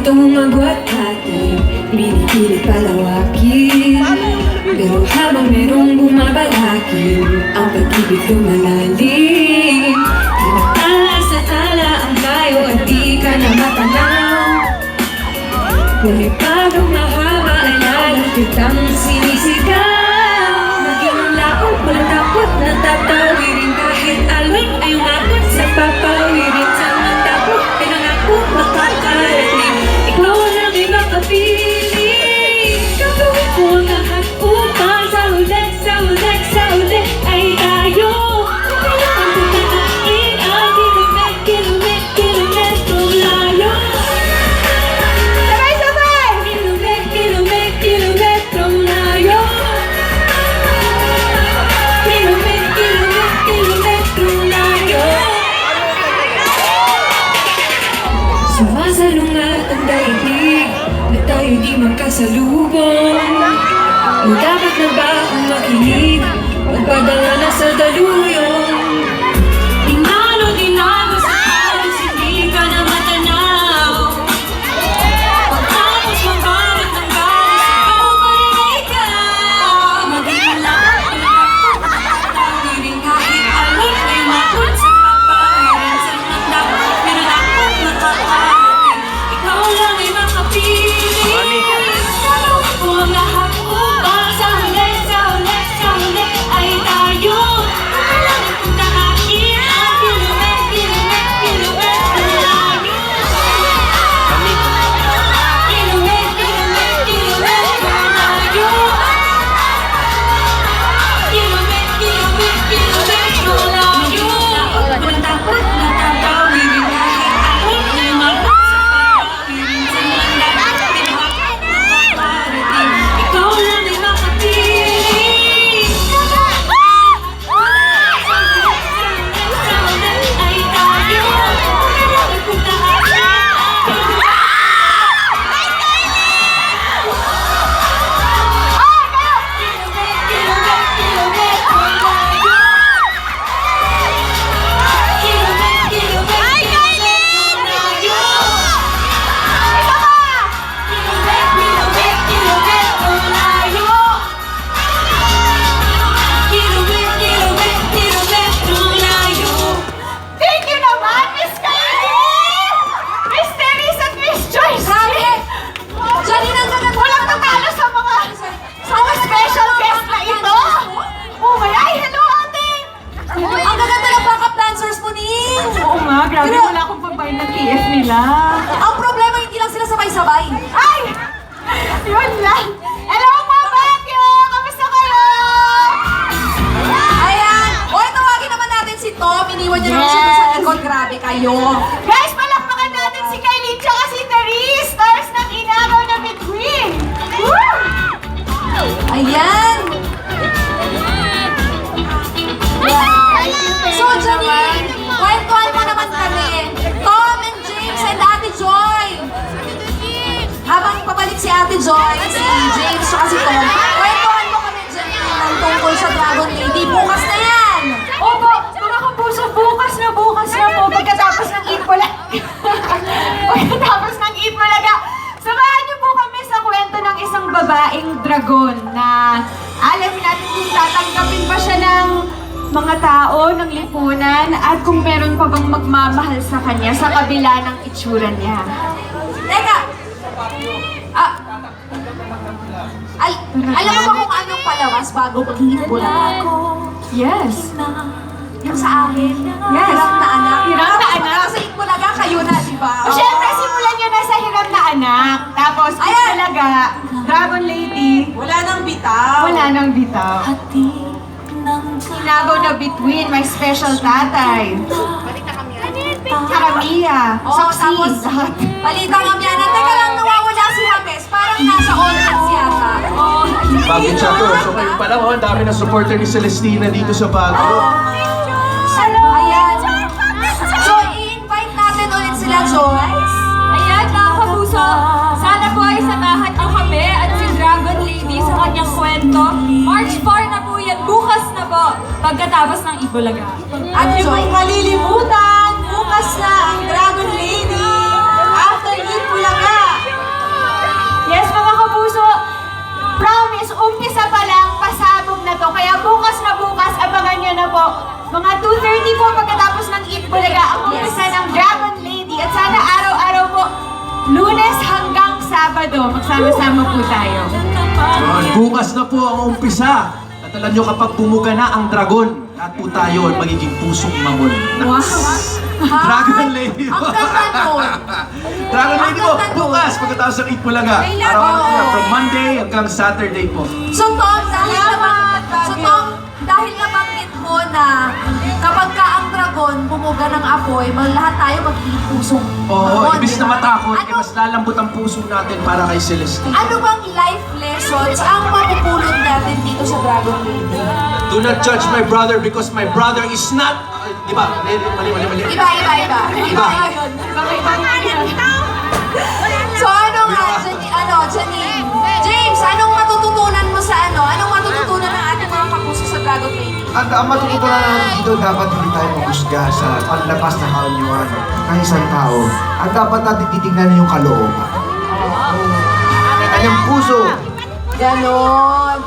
Itong agwat atin, binipilit palawakin. Pero habang merong bumabalakin, ang pag-ibig lumalalim. Di matalas-ala ang tayo at di ka na matanaw. Ngunit bagang mahaba ay lalo kitang sinisigaw. Maging laot, walang takot na tatawirin. Kahit alin ay umabot sa papawirin. Sa mga takot, pinangako makakarating. Ikaw lang ay makapili. Gagawin ko ang lahat upang sa ulit, sa ulit, sa ulit ay tayo. Kailangan ko taain ang kilometrong layo. Sabay-sabay! Kilometrong layo. Kilometrong layo. Sumasalungat ang daigdig na tayo di magkasalubong. O dapat na ba akong makinig? Magpadala na sa daluyong. Dinalo sa halos, hindi ka na matanaw. Pagtapos mabarat ng galis, ikaw pa rin ikaw. Magiging lahat ng tawirin kahit alin ay makot sa papawirin. Sa dapat pinanakot makakarating. Ikaw lang ay makapili. Gagawin ko ang lahat upang sa huli, sa huli, sa huli ay tayo. Kailangan kong taain ang kilometrong layo. Kilometrong layo. Kilometrong layo. Walang takot na tatawirin kahit alin ay makot sa papawirin. Sa mga dapat pinakot makakarating. Ikaw lang ay makapili. Ay tayo. Kailangan kong taain. Thank you naman, Miss Kylie! Miss Teresa at Miss Joyce! Janine, ang Walang tatalo sa mga special guest na ito! Oh my, ay, hello, ate! Ang gaganda ng backup dancers mo, Ning! Oo nga, grabe, Pero- wala akong pagbayad ng TF nila. Ang problema, hindi lang sila sabay-sabay. Ay! Yun lang! Hello, Mama Baguio! Kamusta kayo? Ayan! Oy, tawagin naman natin si Tom. Iniwan niya naman siya doon sa likod. Grabe kayo. Guys, palakpakan natin si Kylie tsaka si Therese, stars ng Inagaw na Between! Woo! Ayan! So, Janine, kwentuhan mo naman kami. Tom and James and Ate Joy. Habang pabalik si Ate Joy, si James, tsaka si Tom, kwentuhan mo kami, Janine, ng tungkol sa Dragon Lady. Bukas na yan! Opo, mga kapuso, bukas na po, pagkatapos ng Eid Bulaga. Pagkatapos ng Eid Bulaga, samahan niyo po kami sa kwento ng isang babaeng dragon na alamin natin kung tatanggapin ba siya ng mga tao, ng lipunan, at kung meron pa bang magmamahal sa kanya sa kabila ng itsura niya. Teka! Alam mo ba kung anong palawas bago mag-Eid Bulaga? Yes. Yung sa akin? Yes. Hirap na anak. Hirap na anak. Kasi Eid Bulaga kayo na, di ba? O syempre, simulan niyo na sa Hiram na Anak. Tapos, Eid Ayan. Bulaga, Dragon Lady, Wala nang bitaw. wala nang bitaw. Inagaw na Between, may special tatay. Karamiya, Oo, tapos, succeed. balita kami yan. Teka lang, nawawala si James. Parang nasa audience yata. Oh, Bagong chapter. So kayo pa lang, ang dami ng supporter ni Celestina dito sa Bago. Ayan. So, i-invite natin ulit sila, Joyce. Ayan, mga kapuso, sana po ay samahan niyo kami at si Dragon Lady sa kanyang kwento. March 4 na po yan, bukas na po, pagkatapos ng Eid Bulaga. At Joy, kalilimutan, bukas na ang Dragon Lady. After Eid Bulaga, to. Kaya bukas, abangan nyo na po. Mga 2:30 po pagkatapos ng Eat Bulaga, ang umpisa ng Dragon Lady. At sana araw-araw po, Lunes hanggang Sabado, magsama-sama po tayo. Bukas na po ang umpisa. At alam nyo, kapag bumuga na ang dragon, lahat po tayo ay magiging pusong mamon. Wow! Dragon Lady. Ang ganda nun. Dragon Lady po, Ang ganda nun. bukas pagkatapos ng Eat Bulaga. Araw-araw po yan, from Monday hanggang Saturday po. So Tom, dahil nabanggit mo na kapag ka ang dragon bumuga ng apoy, lahat tayo magiging pusong Oo, mamon, ibis di na ba? matakot, Ano, mas lalambot ang puso natin para kay Celestine. ano bang life lessons ang mapupulot natin dito sa Dragon Lady? Do not judge my brother because my brother is not... Di ba? Mali. Iba. So ano nga, Janine? James, anong matututunan mo sa Anong matututunan ng ating mga kapuso sa Dragon Lady? Ang matututunan natin dito, dapat hindi tayo maghusga sa panlabas na kaanyuan ng isang tao. At dapat natin titignan yung kalooban. Kanyang puso. Ganon.